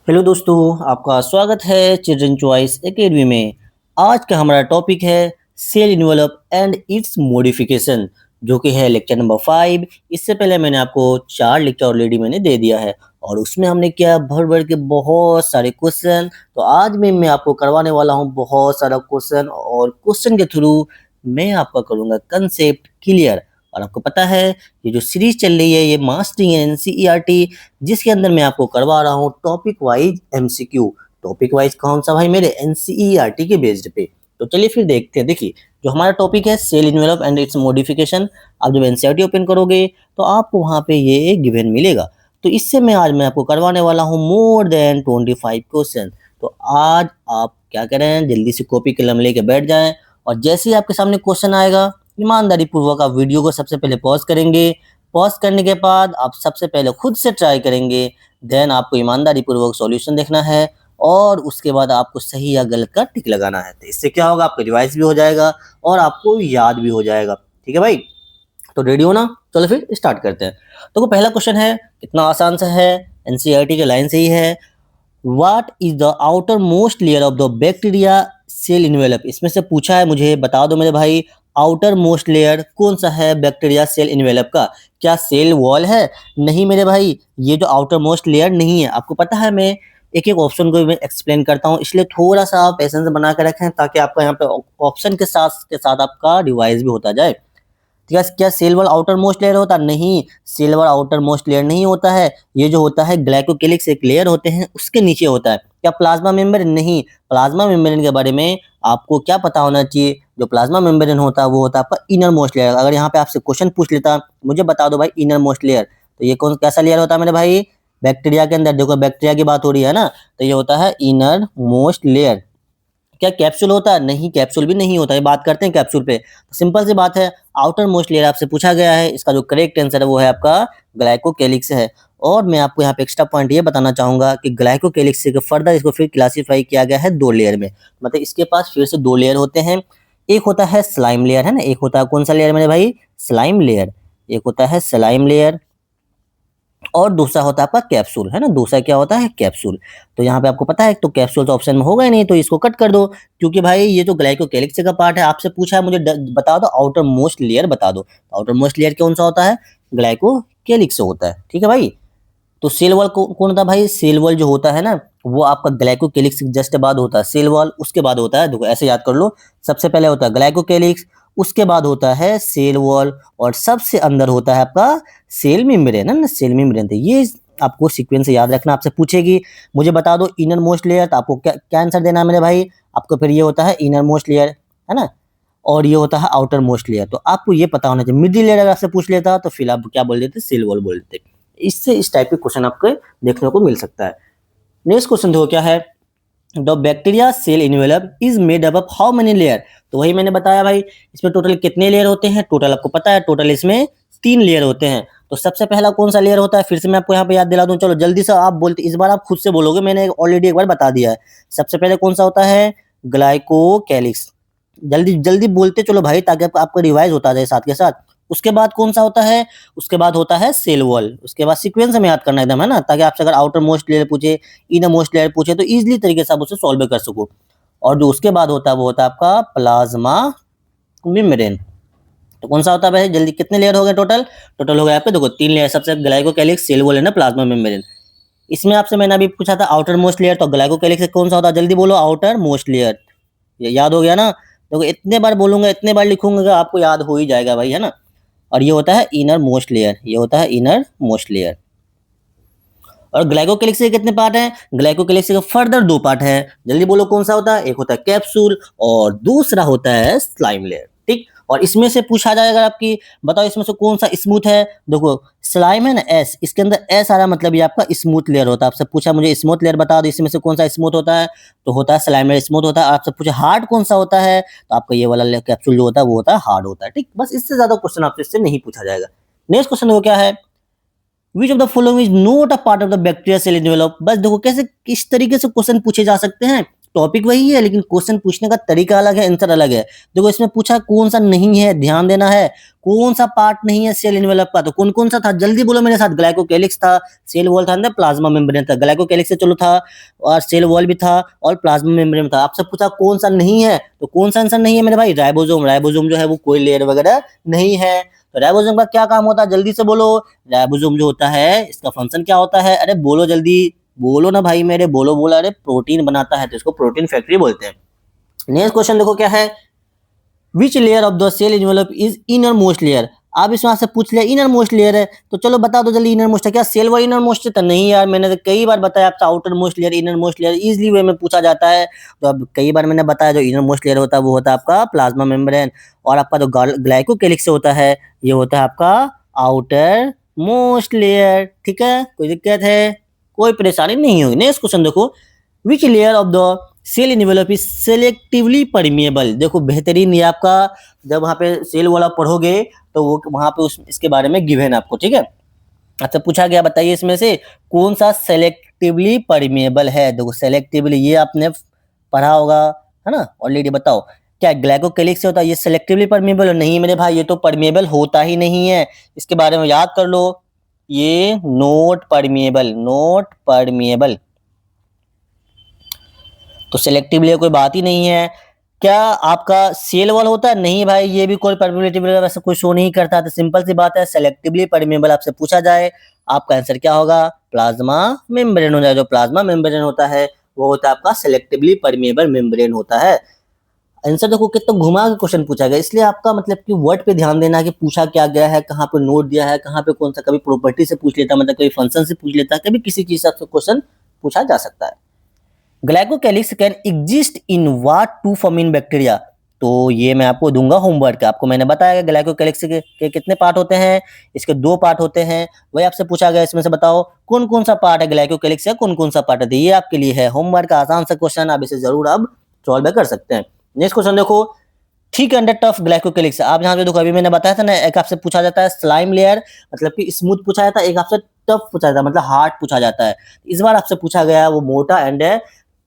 Hello दोस्तों, आपका स्वागत है चिल्ड्रन चॉइस एकेडमी में। आज का हमारा टॉपिक है cell envelope and its modification, जो कि है लेक्चर नंबर 5। इससे पहले मैंने आपको 4 लेक्चर ऑलरेडी मैंने दे दिया है और उसमें हमने किया भर भर के बहुत सारे क्वेश्चन। तो आज मैं आपको करवाने वाला हूँ बहुत सारा क्वेश्चन और क्वेश्चन के थ्रू मैं आपका करूँगा कंसेप्ट क्लियर। और आपको पता है ये जो सीरीज चल रही है ये मास्टरिंग एनसीईआरटी, जिसके अंदर मैं आपको करवा रहा हूँ topic wise MCQ. Topic wise कौन सा भाई? मेरे एनसीईआरटी के बेस्ड पे। तो चलिए फिर देखते हैं। देखिए, जो हमारा टॉपिक है cell envelope and its modification, आप जब एनसीईआरटी ओपन करोगे तो आपको वहां पे ये गिवन मिलेगा। तो इससे मैं आपको करवाने वाला हूँ मोर देन 25 क्वेश्चन। तो आज आप क्या करें, जल्दी से कॉपी कलम लेके बैठ जाएं और जैसे ही आपके सामने क्वेश्चन आएगा ईमानदारी पूर्वक आप वीडियो को सबसे पहले पॉज करेंगे। पॉज करने के बाद आप सबसे पहले खुद से ट्राई करेंगे, देन आपको ईमानदारी पूर्वक सॉल्यूशन देखना है और उसके बाद आपको सही या गलत का टिक लगाना है। तो इससे क्या होगा, आपका रिवाइज भी हो जाएगा और आपको याद भी हो जाएगा। ठीक है भाई, तो रेडी हो ना? चलो फिर स्टार्ट करते हैं। तो पहला क्वेश्चन है, कितना आसान सा है, एनसीईआरटी के लाइन से ही है। What is the outermost layer of the bacteria cell envelope? इसमें से पूछा है, मुझे बता दो मेरे भाई, आउटर मोस्ट लेयर कौन सा है बैक्टीरिया सेल इन्वेलप का? क्या सेल वॉल है? नहीं मेरे भाई, ये जो आउटर मोस्ट लेयर नहीं है। आपको पता है, मैं एक एक ऑप्शन को मैं एक्सप्लेन करता हूँ, इसलिए थोड़ा सा आप पेशेंस बना के रखें ताकि आपका यहाँ पे ऑप्शन के साथ आपका रिवाइज भी होता जाए। ठीक है, क्या सिल्वर आउटर मोस्ट लेयर होता? नहीं, सिल्वर आउटर मोस्ट लेयर नहीं होता है। ये जो होता है ग्लाइकोकेलिक्स एक लेयर होते हैं उसके नीचे होता है। क्या प्लाज्मा मेम्ब्रेन? नहीं, प्लाज्मा मेम्ब्रेन के बारे में आपको क्या पता होना चाहिए, जो प्लाज्मा मेम्ब्रेन होता है वो होता है आपका इनर मोस्ट लेयर। अगर यहाँ पे आपसे क्वेश्चन पूछ लेता, मुझे बता दो भाई इनर मोस्ट लेयर, तो ये कौन कैसा लेयर होता है मेरे भाई? बैक्टीरिया के अंदर, देखो बैक्टीरिया की बात हो रही है ना, तो ये होता है इनर मोस्ट लेयर। क्या कैप्सूल होता है? नहीं, कैप्सूल भी नहीं होता है। बात करते हैं कैप्सूल पे, तो सिंपल सी बात है, आउटर मोस्ट लेयर आपसे पूछा गया है, इसका जो करेक्ट आंसर है वो है आपका ग्लाइकोकेलिक्स है। और मैं आपको यहाँ पे एक्स्ट्रा पॉइंट ये बताना चाहूंगा कि ग्लाइकोकेलिक्स से फर्दर इसको फिर क्लासीफाई किया गया है 2 लेयर में। मतलब इसके पास फिर से 2 लेयर होते हैं। एक होता है स्लाइम लेयर, है ना, एक होता है कौन सा लेयर मेरे भाई? Slime layer. एक होता है स्लाइम लेयर और दूसरा होता है आपका कैप्सूल, है ना। दूसरा क्या होता है? कैप्सूल। तो यहाँ पे आपको पता है, तो कैप्सूल तो ऑप्शन में होगा ही नहीं, तो इसको कट कर दो, क्योंकि भाई ये जो ग्लाइकोकेलिक्स का पार्ट है, आपसे पूछा है मुझे बता दो आउटर मोस्ट लेयर बता दो। आउटर मोस्ट लेयर कौन सा होता है? ग्लाइकोकेलिक्स से होता है। ठीक है भाई। तो सेल वॉल कौन होता है भाई? सेल वॉल जो होता है ना, वो आपका ग्लाइकोकेलिक्स के जस्ट बाद होता है। सेल वॉल उसके बाद होता है, देखो ऐसे याद कर लो, सबसे पहले होता है ग्लाइकोकेलिक्स, उसके बाद होता है सेल वॉल और सबसे अंदर होता है आपका सेल मेम्ब्रेन, है ना, सेल मेम्ब्रेन। तो ये आपको सीक्वेंस से याद रखना। आपसे पूछेगी मुझे बता दो इनर मोस्ट लेयर, तो आपको क्या क्या आंसर देना है मेरे भाई? आपको फिर ये होता है इनर मोस्ट लेयर, है ना, और ये होता है आउटर मोस्ट लेयर। तो आपको ये पता होना चाहिए। मिडिल लेयर अगर आपसे पूछ लेता तो फिर आप क्या बोल देते? सेल वॉल बोल देते। इससे इस टाइप के क्वेश्चन आपको देखने को मिल सकता है। नेक्स्ट क्वेश्चन देखो क्या है, the bacteria cell envelope is made up of how many layer? तो वही मैंने बताया भाई, इसमें टोटल कितने लेयर होते हैं? टोटल आपको पता है, टोटल इसमें 3 लेयर होते हैं। तो सबसे पहला कौन सा लेयर होता है? फिर से मैं आपको यहाँ पे याद दिला दूं, चलो जल्दी से आप बोलते, इस बार आप खुद से बोलोगे, मैंने ऑलरेडी एक बार बता दिया है। सबसे पहले कौन सा होता है? ग्लाइकोकेलिक्स। जल्दी जल्दी बोलते चलो भाई, ताकि आपको रिवाइज होता जाए साथ के साथ। उसके बाद कौन सा होता है? उसके बाद होता है सेल वॉल। उसके बाद सीक्वेंस में याद करना एकदम, है ना, ताकि आपसे अगर आउटर मोस्ट लेयर पूछे, इनर मोस्ट लेयर पूछे, तो इजीली तरीके से आप उसे सॉल्व कर सको। और जो उसके बाद होता है वो होता है आपका प्लाज्मा मेम्ब्रेन। तो कौन सा होता है भाई? जल्दी, कितने लेयर हो गए टोटल? टोटल हो गए आपके देखो 3 लेयर। सबसे ग्लाइकोकेलिक्स, सेल वॉल, है ना, प्लाज्मा मेम्ब्रेन। इसमें आपसे मैंने अभी पूछा था आउटर मोस्ट लेयर, तो ग्लाइकोकेलिक्स कौन सा होता है? जल्दी बोलो, आउटर मोस्ट लेयर। ये याद हो गया ना? देखो इतने बार बोलूंगा, इतने बार लिखूंगा, आपको याद हो ही जाएगा भाई, है ना। और ये होता है इनर मोस्ट लेयर, ये होता है इनर मोस्ट लेयर। और ग्लाइकोकेलिक्स के कितने पार्ट हैं? ग्लाइकोकेलिक्स के फर्दर 2 पार्ट हैं। जल्दी बोलो कौन सा होता है? एक होता है कैप्सूल और दूसरा होता है स्लाइम लेयर। ठीक, और इसमें से पूछा जाएगा आपकी, बताओ इसमें से कौन सा स्मूथ है? देखो स्लाइम है ना, एस, इसके अंदर एस आ रहा, मतलब ये आपका स्मूथ लेयर होता है। आपसे पूछा मुझे स्मूथ लेयर बता दो, इसमें से कौन सा स्मूथ होता है? तो होता है स्लाइम लेयर स्मूथ होता है। आपसे पूछा हार्ड कौन सा होता है? तो आपका ये वाला कैप्सूल जो होता है वो होता है हार्ड होता है। ठीक, बस इससे ज्यादा क्वेश्चन आपसे इससे नहीं पूछा जाएगा। नेक्स्ट क्वेश्चन देखो क्या है, which of the following is not a part of the bacteria cell envelope? बस देखो कैसे किस तरीके से क्वेश्चन पूछे जा सकते हैं। टॉपिक वही है लेकिन क्वेश्चन पूछने का तरीका अलग है, आंसर अलग है। देखो इसमें पूछा कौन सा नहीं है, ध्यान देना है, कौन सा पार्ट नहीं है सेल इनवेलप का, तो कौन कौन सा था जल्दी बोलो मेरे साथ। ग्लाइकोकैलिक्स था, सेल वॉल था, अंदर प्लाज्मा मेम्ब्रेन था। ग्लाइकोकैलिक्स से चलो था, और सेल वॉल भी था, और प्लाज्मा मेम्ब्रेन था। आपसे पूछा कौन सा नहीं है, तो कौन सा आंसर नहीं है मेरे भाई, राइबोसोम। राइबोसोम जो है वो कोई लेयर वगैरह नहीं है। तो राइबोसोम का क्या काम होता है, जल्दी से बोलो। राइबोसोम जो होता है इसका फंक्शन क्या होता है, अरे बोलो जल्दी, बोलो ना भाई मेरे, बोलो बोलो, अरे प्रोटीन बनाता है, तो इसको प्रोटीन फैक्ट्री बोलते हैं। नेक्स्ट क्वेश्चन देखो क्या है, which layer of the cell envelope is innermost layer. आप इसमें से पूछ लिया इनर मोस्ट लेयर है, तो चलो बता दो जल्दी इनर मोस्ट है क्या, सेल वॉल इनर मोस्ट है? तो नहीं यार, मैंने तो कई बार बताया आपसे outermost layer, innermost layer easily way में पूछा जाता है। तो अब कई बार मैंने बताया जो इनर मोस्ट लेयर होता है वो होता है आपका प्लाज्मा मेम्ब्रेन, और आपका जो ग्लाइकोकैलिक्स से होता है ये होता है आपका आउटर मोस्ट लेयर। ठीक है, कोई दिक्कत है, कोई परेशानी नहीं होगी। नेक्स्ट क्वेश्चन देखो, which layer of the cell envelope is selectively permeable. देखो बेहतरीन, ये आपका जब वहां पे सेल वाला पढ़ोगे तो वो वहां पे इसके बारे में गिवन आपको। ठीक है, अच्छा पूछा गया बताइए इसमें से कौन सा सेलेक्टिवली परमिएबल है। देखो सेलेक्टिवली ये आपने पढ़ा होगा, है ना ऑलरेडी। बताओ क्या ग्लाइकोकैलिक्स से होता है ये सेलेक्टिवली परमिएबल? नहीं मेरे भाई, ये तो परमिएबल होता ही नहीं है, इसके बारे में याद कर लो। ये नॉट परमिएबल, नॉट परमिएबल, तो सेलेक्टिवली कोई बात ही नहीं है। क्या आपका सेल वॉल होता है? नहीं भाई, ये भी कोई परमिएबिलिटी वैसे कोई शो नहीं करता। तो सिंपल सी बात है, सेलेक्टिवली परमिएबल आपसे पूछा जाए, आपका आंसर क्या होगा, प्लाज्मा मेम्ब्रेन हो जाए। जो प्लाज्मा मेम्ब्रेन होता है वो होता है आपका सेलेक्टिवली परमिएबल मेम्ब्रेन होता है। आंसर देखो कितना घुमा के क्वेश्चन पूछा गया, इसलिए आपका मतलब कि वर्ड पे ध्यान देना कि पूछा क्या गया है, कहाँ पे नोट दिया है, कहाँ पे कौन सा, कभी प्रॉपर्टी से पूछ लेता, मतलब कभी फंक्शन से पूछ लेता, कभी किसी चीज से क्वेश्चन पूछा जा सकता है। Glycocalyx can exist in what two form in bacteria. तो ये मैं आपको दूंगा होमवर्क, आपको मैंने बताया ग्लाइकोकैलिक्स के कितने पार्ट होते हैं, इसके 2 पार्ट होते हैं। वही आपसे पूछा गया, इसमें से बताओ कौन कौन सा पार्ट है ग्लाइकोकैलिक्स का, कौन कौन सा पार्ट है। तो ये आपके लिए है होमवर्क, आसान सा क्वेश्चन, आप इसे जरूर अब सॉल्व कर सकते हैं। नेक्स्ट क्वेश्चन देखो, ठीक एंड टफ ग्लाइकोकैलिक्स। आप यहाँ पे देखो अभी मैंने बताया था ना, एक आपसे पूछा जाता है स्लाइम लेयर, मतलब कि स्मूथ पूछा जाता है, एक आपसे टफ पूछा जाता है मतलब हार्ड पूछा जाता है। इस बार आपसे पूछा गया वो मोटा एंड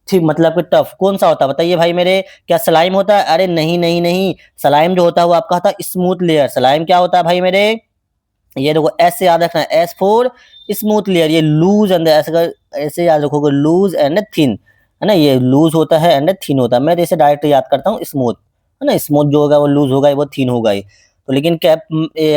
ठीक मतलब कि टफ, कौन सा होता है बताइए भाई मेरे। क्या स्लाइम होता है? अरे नहीं नहीं नहीं, स्लाइम जो होता है वो आपका होता है स्मूथ लेयर। स्लाइम क्या होता है भाई मेरे, ये देखो एस से याद रखना है, एस फॉर स्मूथ लेयर। ये लूज एंड ऐसे याद रखोगे, लूज एंड थिन, है ना, ये लूज होता है एंड थिन होता है। मैं जैसे डायरेक्ट याद करता हूँ स्मूथ, है ना, स्मूथ जो होगा वो लूज होगा, वो थिन होगा ही। तो लेकिन क्या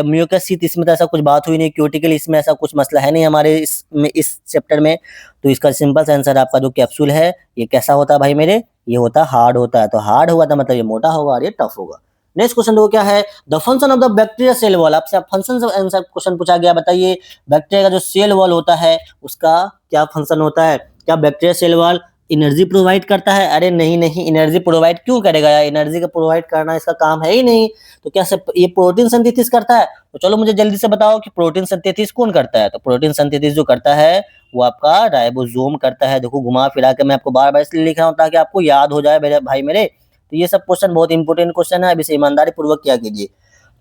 म्यूकस शीथ इसमें तो ऐसा कुछ बात हुई नहीं, क्यूटिकल इसमें ऐसा कुछ मसला है नहीं हमारे इस चैप्टर में। तो इसका सिंपल सा आंसर आपका जो कैप्सूल है ये कैसा होता है भाई मेरे, ये होता है हार्ड होता है। तो हार्ड हुआ था मतलब ये मोटा होगा और ये टफ होगा। नेक्स्ट क्वेश्चन देखो क्या है, the function of the bacteria cell wall. आपसे फंक्शन से आंसर क्वेश्चन पूछा गया, बताइए बैक्टीरिया का जो सेल वॉल होता है उसका क्या फंक्शन होता है। क्या bacteria cell wall energy provide करता है? अरे नहीं नहीं, एनर्जी प्रोवाइड क्यों करेगा यार, एनर्जी का प्रोवाइड करना इसका काम है ही नहीं। तो क्या ये प्रोटीन सिंथेसिस करता है? तो चलो मुझे जल्दी से बताओ कि प्रोटीन सिंथेसिस कौन करता है। तो प्रोटीन सिंथेसिस जो करता है वो आपका राइबोसोम करता है। देखो घुमा फिरा के मैं आपको बार बार इसलिए लिख रहा हूँ ताकि आपको याद हो जाए मेरे भाई मेरे। तो ये सब क्वेश्चन बहुत इंपॉर्टेंट क्वेश्चन है, अब इसे ईमानदारी पूर्वक किया कीजिए।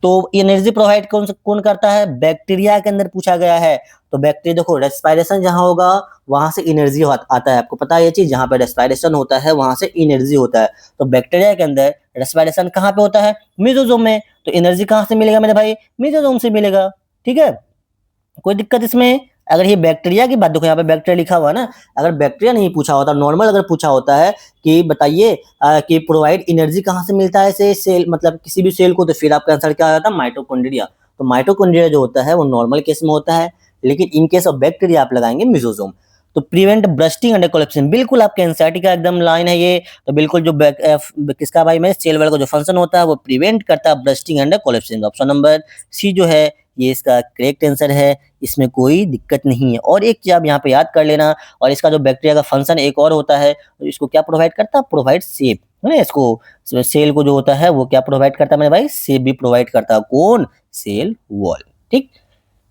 तो एनर्जी प्रोवाइड कौन करता है, बैक्टीरिया के अंदर पूछा गया है। तो बैक्टीरिया देखो रेस्पिरेशन जहां होगा वहां से एनर्जी आता है, आपको पता है ये चीज, जहां पे रेस्पिरेशन होता है वहां से एनर्जी होता है। तो बैक्टीरिया के अंदर रेस्पिरेशन कहाँ पे होता है, मेसोजोम में। तो एनर्जी कहाँ से मिलेगा मेरे भाई, मेसोजोम से मिलेगा। ठीक है, कोई दिक्कत इसमें? अगर ये बैक्टीरिया की बात, देखो यहाँ पे बैक्टीरिया लिखा हुआ है ना, अगर बैक्टीरिया नहीं पूछा होता, नॉर्मल अगर पूछा होता है कि बताइए कि प्रोवाइड एनर्जी कहाँ से मिलता है से सेल, मतलब किसी भी सेल को, तो फिर आपका आंसर क्या आता है, माइटोकॉन्ड्रिया। तो माइटोकॉन्ड्रिया जो होता है वो नॉर्मल केस में होता है, लेकिन इन केस ऑफ बैक्टीरिया आप लगाएंगे मेसोजोम। तो प्रिवेंट ब्रस्टिंग एंड कोलेप्सिंग, बिल्कुल आपके एनसीईआरटी का एकदम लाइन है ये। तो बिल्कुल जो किसका भाई में सेल वाल का जो फंक्शन होता है वो प्रिवेंट करता है bursting and collapsing. Option number C जो है ये इसका करेक्ट आंसर है, इसमें कोई दिक्कत नहीं है। और एक चीज आप यहाँ पे याद कर लेना, और इसका जो बैक्टीरिया का फंक्शन एक और होता है, तो इसको क्या प्रोवाइड करता है, प्रोवाइड शेप, है ना। इसको सेल को जो होता है वो क्या प्रोवाइड करता है मेरे भाई, शेप भी प्रोवाइड करता है। कौन, सेल वॉल। ठीक,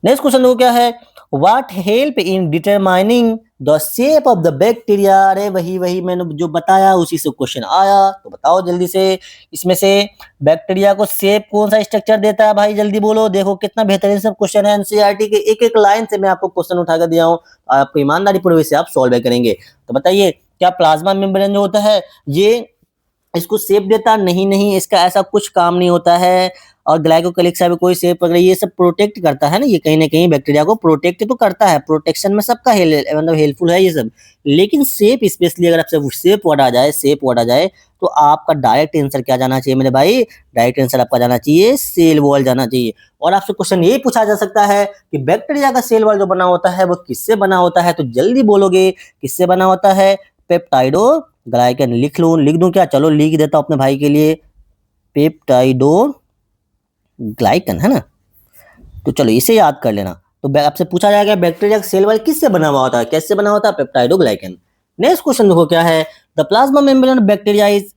नेक्स्ट क्वेश्चन देखो क्या है, what help in determining the shape of the bacteria. अरे वही वही मैंने जो बताया उसी से क्वेश्चन आया, तो बताओ जल्दी से, इसमें से बैक्टीरिया को शेप कौन सा स्ट्रक्चर देता है भाई, जल्दी बोलो। देखो कितना बेहतरीन सब क्वेश्चन है, एनसीईआरटी के एक एक लाइन से मैं आपको क्वेश्चन उठा कर दिया हूँ, आपको ईमानदारी पूर्वक से आप सॉल्व करेंगे। तो बताइए क्या प्लाज्मा मेम्ब्रेन जो होता है ये इसको शेप देता? नहीं, नहीं, इसका ऐसा कुछ काम नहीं होता है। और ग्लाइकोलिक साहब कोई शेप वगैरह ये सब प्रोटेक्ट करता है ना, ये कहीं न कहीं बैक्टीरिया को प्रोटेक्ट तो करता है, प्रोटेक्शन में सबका मतलब हेल्पफुल है ये सब। लेकिन शेप स्पेशली अगर आपसे शेप वर्ड आ जाए, तो आपका डायरेक्ट आंसर क्या जाना चाहिए मेरे भाई? डायरेक्ट आंसर आपका जाना चाहिए सेल वॉल जाना चाहिए। और आपसे क्वेश्चन ये पूछा जा सकता है कि बैक्टीरिया का सेल वॉल जो बना होता है वो किससे बना होता है? तो जल्दी बोलोगे किससे बना होता है? पेप्टाइडो ग्लाइकन। लिख दूं क्या? चलो लिख देता हूं अपने भाई के लिए, पेप्टाइडो ग्लाइकन, है ना। तो चलो इसे याद कर लेना। तो आपसे पूछा जाएगा बैक्टीरिया का सेल वॉल किससे बना हुआ होता है? कैसे बना होता है? पेप्टाइडो ग्लाइकन। नेक्स्ट क्वेश्चन देखो क्या है, the plasma membrane bacteria is.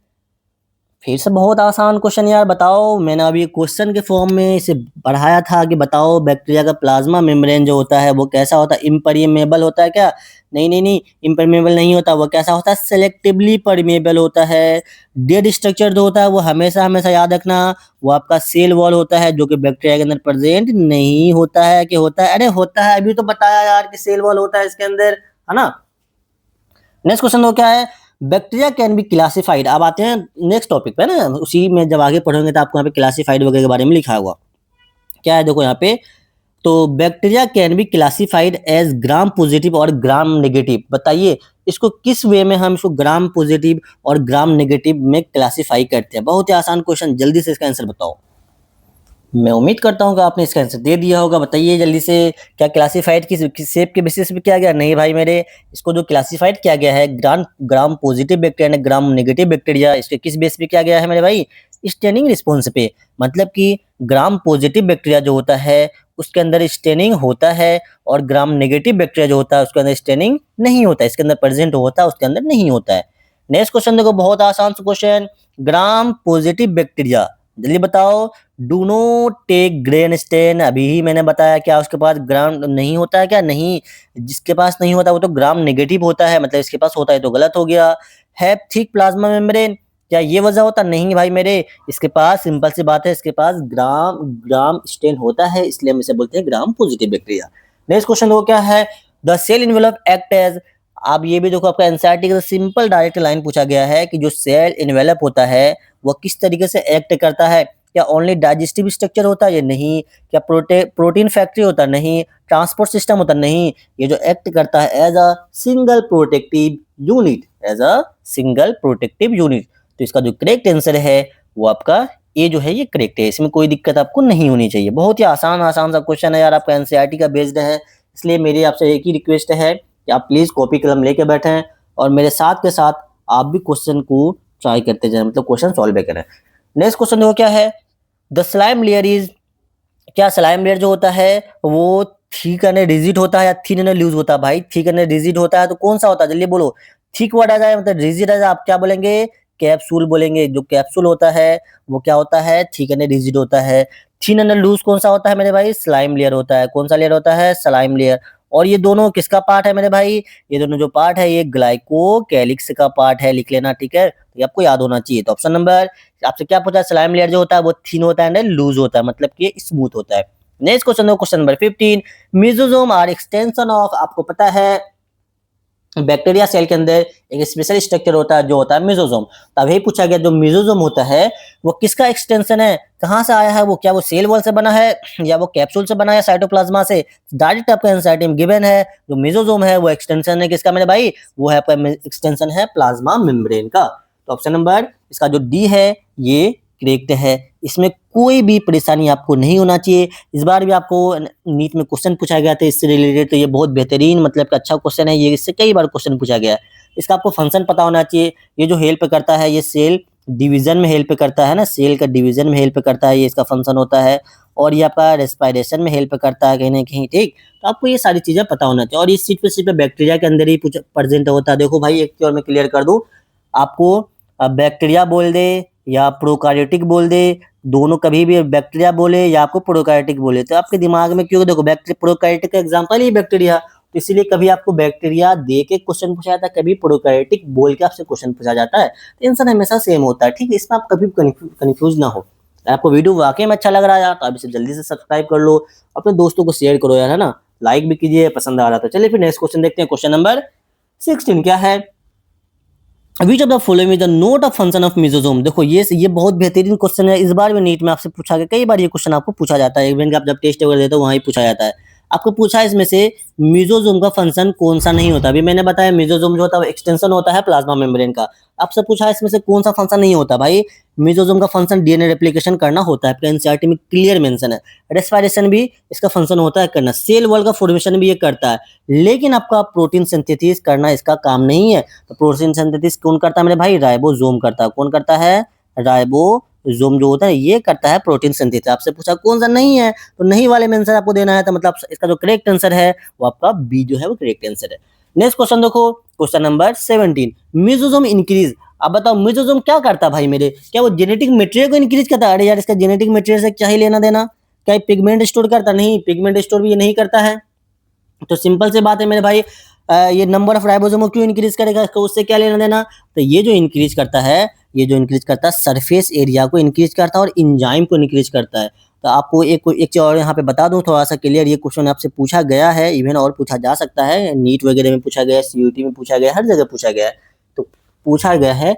फिर से बहुत आसान क्वेश्चन यार, बताओ। मैंने अभी क्वेश्चन के फॉर्म में इसे पढ़ाया था कि बताओ बैक्टीरिया का प्लाज्मा मेम्ब्रेन जो होता है वो कैसा होता है? इम्परमेबल होता है क्या? नहीं, नहीं, नहीं, इम्परमेबल नहीं होता। वो कैसा होता है? सेलेक्टिवली परमेबल होता है। डेड स्ट्रक्चर जो होता है वो हमेशा हमेशा याद रखना, वो आपका सेल वॉल होता है, जो कि बैक्टीरिया के अंदर प्रेजेंट नहीं होता है। कि होता है? अरे होता है, अभी तो बताया यार कि सेल वॉल होता है इसके अंदर, है ना। नेक्स्ट क्वेश्चन तो क्या है, बैक्टीरिया कैन बी क्लासिफाइड। अब आते हैं नेक्स्ट टॉपिक पे ना, उसी में जब आगे पढ़ोगे तो आपको यहाँ पे क्लासिफाइड वगैरह के बारे में लिखा हुआ क्या है, देखो यहाँ पे। तो bacteria can be classified as gram positive और ग्राम नेगेटिव। बताइए इसको किस वे में हम इसको ग्राम पॉजिटिव और ग्राम नेगेटिव में क्लासिफाई करते हैं? बहुत ही आसान क्वेश्चन, जल्दी से इसका आंसर बताओ। मैं उम्मीद करता हूँ कि आपने इसका आंसर दे दिया होगा। बताइए जल्दी से, क्या क्लासिफाइड किस शेप के बेसिस पे किया गया? नहीं भाई मेरे, इसको जो क्लासिफाइड किया गया है gram gram positive bacteria gram negative bacteria, इसके किस बेस पे किया गया है मेरे भाई? स्टेनिंग रिस्पॉन्स पे। मतलब कि ग्राम पॉजिटिव बैक्टीरिया जो होता है उसके अंदर स्टेनिंग होता है, और ग्राम नेगेटिव बैक्टीरिया जो होता है उसके अंदर स्टेनिंग नहीं होता है, इसके अंदर प्रेजेंट होता है उसके अंदर नहीं होता है। नेक्स्ट क्वेश्चन देखो, बहुत आसान सा क्वेश्चन, ग्राम पॉजिटिव बैक्टीरिया, जल्दी बताओ। Do not take gram stain. अभी ही मैंने बताया, क्या उसके पास ग्राम नहीं होता है क्या? नहीं, जिसके पास नहीं होता वो तो ग्राम नेगेटिव होता है, मतलब इसके पास होता है तो गलत हो गया। हैव थिक प्लाज्मा मेम्ब्रेन, क्या ये वजह होता? नहीं भाई मेरे, इसके पास सिंपल सी बात है, इसके पास ग्राम ग्राम स्टेन होता है, इसलिए हम इसे बोलते हैं gram positive bacteria. Next question वो क्या है, the cell envelope act as. आप ये भी देखो, आपका एनसीईआरटी का सिंपल डायरेक्ट लाइन पूछा गया है कि जो सेल इन्वेलप होता है वो किस तरीके से एक्ट करता है? क्या ओनली डाइजेस्टिव स्ट्रक्चर होता है? ये नहीं। क्या प्रोटीन फैक्ट्री होता है? नहीं। ट्रांसपोर्ट सिस्टम होता है? नहीं। ये जो एक्ट करता है as a single protective unit, as a single protective unit. तो इसका जो करेक्ट आंसर है वो आपका ए जो है ये करेक्ट है, इसमें कोई दिक्कत आपको नहीं होनी चाहिए। बहुत ही आसान आसान सा क्वेश्चन है यार, आपका एनसीईआरटी का बेस्ड है, इसलिए मेरी आपसे एक ही रिक्वेस्ट है कि आप प्लीज कॉपी कलम लेके बैठें और मेरे साथ के साथ आप भी क्वेश्चन को ट्राई करते जाएं, मतलब क्वेश्चन सॉल्व करें। नेक्स्ट क्वेश्चन देखो क्या है, द स्लाइम लेयर इज। क्या स्लाइम लेयर जो होता है वो थिक एंड रिजिड होता है या थिन एंड लूज होता है? भाई थिक एंड रिजिड होता है, तो कौन सा होता है? जल्दी बोलो। थिक वर्ड आ जाए मतलब रिजिड आ जाए, आप क्या बोलेंगे? कैप्सूल बोलेंगे। जो कैप्सूल होता है वो क्या होता है? थिक एंड रिजिड होता है। थिन एंड लूज कौन सा होता है मेरे भाई? स्लाइम लेयर होता है। कौन सा लेयर होता है? Slime layer. और ये दोनों किसका पार्ट है मेरे भाई? ये दोनों जो पार्ट है ये ग्लाइकोकैलिक्स का पार्ट है, लिख लेना, ठीक है। तो ये आपको याद होना चाहिए। तो ऑप्शन नंबर, आपसे क्या पूछा? स्लाइम लेयर जो होता है वो थिन होता है एंड लूज होता है, मतलब कि स्मूथ होता है। नेक्स्ट क्वेश्चन दो, question number 15, mesosome are extension of. आपको पता है बैक्टीरिया सेल के अंदर एक स्पेशल स्ट्रक्चर होता है जो होता है मेसोसोम। तो अभी पूछा गया जो मेसोसोम होता है वो किसका एक्सटेंशन है? कहां से आया है वो? क्या वो सेल वॉल से बना है या वो कैप्सूल से बना है, साइटोप्लाज्मा से? डायरेक्ट आपका एनसीईआरटी में गिवन है, जो मेसोसोम है वो एक्सटेंशन है किसका मेरे भाई? वो है आपका एक्सटेंशन है प्लाज्मा मेम्ब्रेन का। तो ऑप्शन नंबर इसका जो डी है ये करेक्ट है, इसमें कोई भी परेशानी आपको नहीं होना चाहिए। इस बार भी आपको नीट में क्वेश्चन पूछा गया था इससे रिलेटेड, तो ये बहुत बेहतरीन मतलब कि अच्छा क्वेश्चन है ये, इससे कई बार क्वेश्चन पूछा गया है। इसका आपको फंक्शन पता होना चाहिए। ये जो हेल्प करता है ये सेल डिवीजन में हेल्प करता है ना, सेल का डिवीजन में हेल्प करता है, ये इसका फंक्शन होता है। और ये आपका रेस्पिरेशन में हेल्प करता है कहीं ना कहीं, ठीक। तो आपको ये सारी चीजें पता होना चाहिए। और इस चीज पे सिर्फ बैक्टीरिया के अंदर ही प्रेजेंट होता है। देखो भाई एक चीज और मैं क्लियर कर दूं आपको, बैक्टीरिया बोल दे या प्रोकार्योटिक बोल दे, दोनों कभी भी बैक्टीरिया बोले या आपको प्रोकार्योटिक बोले तो आपके दिमाग में क्यों, देखो प्रोकार्योटिक का एग्जांपल ही बैक्टीरिया, तो इसीलिए कभी आपको बैक्टीरिया दे के क्वेश्चन पूछा जाता है, कभी प्रोकार्योटिक बोल के आपसे क्वेश्चन पूछा जाता है। तो आंसर हमेशा सेम होता है, ठीक है। इसमें आप कभी कंफ्यूज ना हो। आपको वीडियो वाकई में अच्छा लग रहा है यार तो आप इसे जल्दी से सब्सक्राइब कर लो, अपने दोस्तों को शेयर करो यार, है ना, लाइक भी कीजिए पसंद आ रहा तो। चलिए फिर नेक्स्ट क्वेश्चन देखते हैं, क्वेश्चन नंबर 16 क्या है, which of the following is the note of function of mesosome. देखो ये बहुत बेहतरीन क्वेश्चन है, इस बार भी नीट में आपसे पूछा गया, कई बार ये क्वेश्चन आपको पूछा जाता है, इवन कि आप जब टेस्ट वगैरह देते हो वहां ही पूछा जाता है। आपको पूछा है इसमें से मेसोसोम का फंक्शन कौन सा नहीं होता। अभी मैंने बताया मेसोसोम जो होता है एक्सटेंशन होता है प्लाज्मा मेम्ब्रेन का। आपसे पूछा है इसमें से कौन सा फंक्शन नहीं होता। भाई मेसोसोम का फंक्शन डीएनए रेप्लिकेशन करना होता है, आपके एनसीईआरटी में क्लियर मेंशन है। रेस्पिरेशन भी इसका फंक्शन होता है करना, सेल वॉल का फॉर्मेशन भी ये करता है, लेकिन आपका प्रोटीन सिंथेसिस करना इसका काम नहीं है। तो प्रोटीन सिंथेसिस कौन करता है मेरे भाई? राइबोसोम करता है। कौन करता है? राइबोसोम जो होता है ये करता है प्रोटीन सिंथेसिस। आपसे पूछा कौन सा नहीं है, तो नहीं वाले में आंसर आपको देना है, तो मतलब इसका जो करेक्ट आंसर है वो आपका बी जो है वो करेक्ट आंसर है। नेक्स्ट क्वेश्चन देखो, क्वेश्चन नंबर 17, मेसोसोम इंक्रीज। अब बताओ मेसोसोम क्या करता है भाई मेरे? क्या वो जेनेटिक मटेरियल को इंक्रीज करता है? अरे यार इसका जेनेटिक मटेरियल से क्या ही लेना देना? क्या पिगमेंट स्टोर करता? नहीं, पिगमेंट स्टोर भी ये नहीं करता है। तो सिंपल सी बात है मेरे भाई, ये नंबर ऑफ राइबोसोम को क्यों इंक्रीज करेगा, इसको उससे क्या लेना देना? तो ये जो इंक्रीज करता है, ये जो इंक्रीज करता है सरफेस एरिया को इंक्रीज करता है और इंजाइम को इंक्रीज करता है। तो आपको एक एक चीज और यहाँ पे बता दूं थोड़ा सा क्लियर, ये क्वेश्चन आपसे पूछा गया है, इवन और पूछा जा सकता है, नीट वगैरह में पूछा गया है, सीयूटी में पूछा गया है, हर जगह पूछा गया है। तो पूछा गया है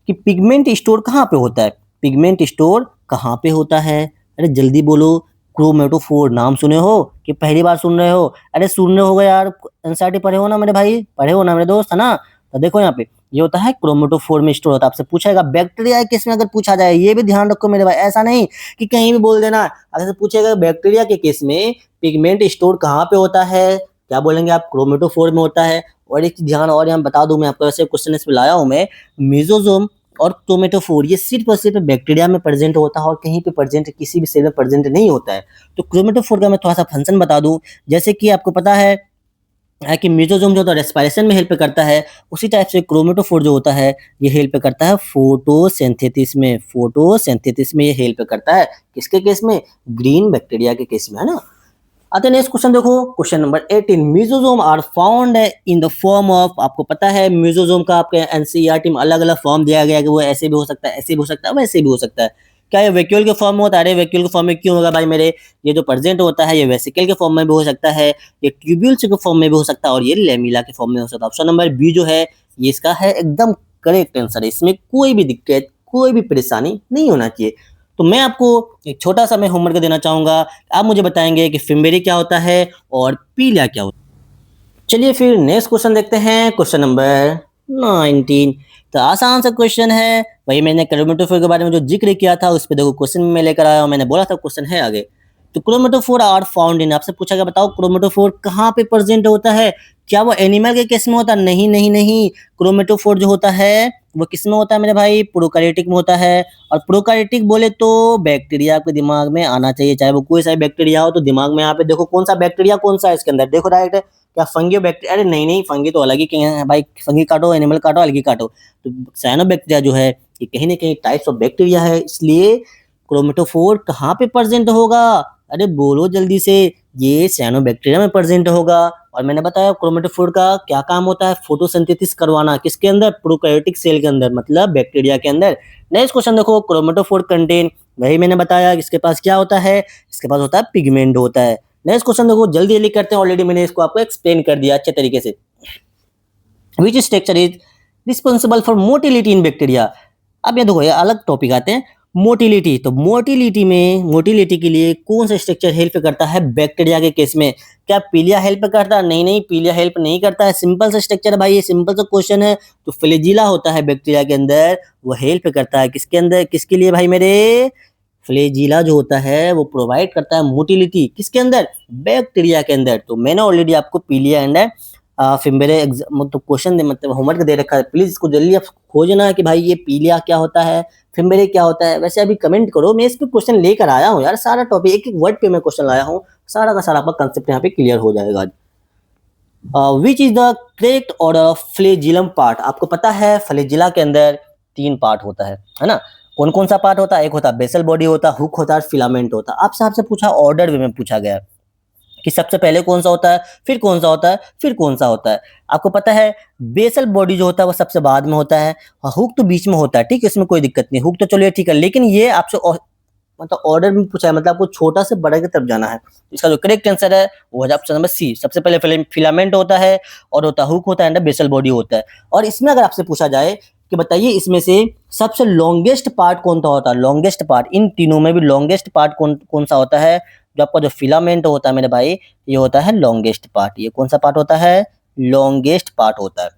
कि पिगमेंट स्टोर कहाँ पे होता है? पिगमेंट स्टोर कहाँ पे होता है? अरे जल्दी बोलो। क्रोमेटोफोर नाम सुने हो कि पहली बार सुन रहे हो? अरे सुन रहे होगे यार, एनसीईआरटी पढ़े हो ना मेरे भाई, पढ़े हो ना मेरे दोस्त, है ना? तो देखो यहाँ पे ये होता है क्रोमेटोफोर में स्टोर होता है। आपसे पूछेगा बैक्टीरिया केस में अगर पूछा जाए, ये भी ध्यान रखो मेरे भाई, ऐसा नहीं कि कहीं भी बोल देना। अगर पूछेगा बैक्टीरिया के केस में पिगमेंट स्टोर कहाँ पे होता है, क्या बोलेंगे आप? क्रोमेटोफोर में होता है। और एक ध्यान और यहाँ बता दूं मैं आपको, ऐसे क्वेश्चन इसमें लाया हूं मैं, मेसोसोम और क्रोमेटोफोर ये सिर्फ और सिर्फ बैक्टीरिया में प्रेजेंट होता है और कहीं पे प्रेजेंट किसी भी सेल में प्रेजेंट नहीं होता है। तो क्रोमेटोफोर का मैं थोड़ा सा फंक्शन बता दूं, जैसे कि आपको पता है कि मेसोसोम जो होता है रेस्पिरेशन में हेल्प करता है, उसी टाइप से क्रोमेटोफोर जो होता है ये हेल्प करता है फोटोसिंथेसिस में। फोटोसिंथेसिस में ये हेल्प करता है, किसके केस में? ग्रीन बैक्टीरिया के केस में, है ना? आते हैं नेक्स्ट क्वेश्चन देखो, question number 18, mesosome are found in the form of. आपको पता है मेसोसोम का आपके एनसीईआरटी में अलग अलग फॉर्म दिया गया है कि वो ऐसे भी हो सकता है, ऐसे भी हो सकता है, वैसे भी हो सकता है। क्या ये वैक्यूल के फॉर्म में होता है? अरे वैक्यूल के फॉर्म में क्यों होगा भाई मेरे? ये जो प्रेजेंट होता है ये वेसिकल के फॉर्म में भी हो सकता है, ये ट्यूब्यूल्स के फॉर्म में भी हो सकता है, और ये लेमिला के फॉर्म में हो सकता है। ऑप्शन नंबर बी जो है ये इसका है एकदम करेक्ट आंसर है, इसमें कोई भी दिक्कत, कोई भी परेशानी नहीं होना चाहिए। तो मैं आपको एक छोटा सा मैं होमवर्क देना चाहूंगा, आप मुझे बताएंगे कि फिम्बेरी क्या होता है और पीलिया क्या होता है। चलिए फिर नेक्स्ट क्वेश्चन देखते हैं, क्वेश्चन नंबर 19। तो आसान सा क्वेश्चन है, वही मैंने क्रोमेटोफोर के बारे में जो जिक्र किया था उस पर देखो क्वेश्चन में लेकर आया हूं, मैंने बोला था क्वेश्चन है आगे। तो क्रोमेटोफोर आर फाउंड इन, आपसे पूछा गया बताओ क्रोमेटोफोर कहाँ पे प्रेजेंट होता है? क्या वो एनिमल के केस में होता है? नहीं नहीं नहीं, क्रोमेटोफोर जो होता है वो किस में होता है मेरे भाई? प्रोकैरियोटिक में होता है। और प्रोकैरियोटिक बोले तो बैक्टीरिया आपके दिमाग में आना चाहिए, चाहे वो कोई सा बैक्टीरिया हो, तो दिमाग में यहाँ पे देखो कौन सा बैक्टीरिया कौन सा है इसके अंदर, देखो डायरेक्ट। क्या फंगी बैक्टीरिया? अरे नहीं नहीं, फंगी तो अलग ही कहीं है भाई, फंगी काटो, एनिमल काटो, अलग ही काटो। तो साइनो बैक्टीरिया जो है ये कहीं ना कहीं टाइप्स ऑफ बैक्टीरिया है, इसलिए क्रोमेटोफोर कहाँ पे प्रेजेंट होगा? अरे बोलो जल्दी से, ये साइनोबैक्टीरिया में प्रेजेंट होगा। और मैंने बताया क्रोमेटोफोर का क्या काम होता है? फोटोसिंथेसिस करवाना, किसके अंदर? प्रोकैरियोटिक सेल के अंदर, मतलब बैक्टीरिया के अंदर। नेक्स्ट क्वेश्चन देखो, क्रोमेटोफोर कंटेन, वही मैंने बताया इसके पास क्या होता है, इसके पास होता है पिगमेंट होता है। नेक्स्ट क्वेश्चन देखो, जल्दी जल्दी करते हैं, ऑलरेडी मैंने इसको आपको एक्सप्लेन कर दिया अच्छे तरीके से। Which structure is responsible for motility in bacteria. अब ये देखो ये अलग टॉपिक आते हैं, मोटिलिटी। तो मोटिलिटी में, मोटिलिटी के लिए कौन सा स्ट्रक्चर हेल्प करता है बैक्टीरिया के केस में? क्या पीलिया हेल्प करता है? नहीं नहीं, पीलिया हेल्प नहीं करता है, सिंपल सा स्ट्रक्चर है भाई, ये सिंपल सा क्वेश्चन है। तो फ्लैजिला होता है बैक्टीरिया के अंदर, वो हेल्प करता है किसके अंदर, किसके लिए भाई मेरे? फ्लैजिला जो होता है वो प्रोवाइड करता है मोटिलिटी किसके अंदर? बैक्टीरिया के अंदर। तो मैंने ऑलरेडी आपको पीलिया एंड फिर मेरे मतलब क्वेश्चन दे, मतलब होमवर्क दे रखा है, प्लीज इसको जल्दी आप खोजना कि भाई ये पीलिया क्या होता है, फिम्बेरे क्या होता है। वैसे अभी कमेंट करो, मैं इस पे क्वेश्चन लेकर आया हूँ यार, सारा टॉपिक एक एक वर्ड पे मैं क्वेश्चन लाया हूँ, सारा का सारा आपका कंसेप्ट यहाँ पे क्लियर हो जाएगा। Which is the correct order flagellum part. आपको पता है फ्लैजिला के अंदर 3 पार्ट होता है ना? कौन कौन सा पार्ट होता है? एक होता है बेसल बॉडी होता है, हुक होता है, फिलामेंट होता है। आपसे पूछा ऑर्डर वे में पूछा गया कि सबसे पहले कौन सा होता है, फिर कौन सा होता है, फिर कौन सा होता है। आपको पता है बेसल बॉडी जो होता है वो सबसे बाद में होता है, हुक तो बीच में होता है, ठीक है, इसमें कोई दिक्कत नहीं, हुक तो चलिए ठीक है, लेकिन ये आपसे मतलब ऑर्डर में पूछा है, मतलब आपको छोटा से बड़ा की तरफ जाना है। इसका जो करेक्ट आंसर है वो है ऑप्शन नंबर सी, सबसे पहले फिलामेंट होता है और होता हुक होता है एंड बेसल बॉडी होता है। और इसमें अगर आपसे पूछा जाए कि बताइए इसमें से सबसे लॉन्गेस्ट पार्ट कौन सा होता है, लॉन्गेस्ट पार्ट इन तीनों में भी लॉन्गेस्ट पार्ट कौन कौन सा होता है। जो आपका जो फिलामेंट होता है मेरे भाई, ये होता है लॉन्गेस्ट पार्ट। ये कौन सा पार्ट होता है, लॉन्गेस्ट पार्ट होता है।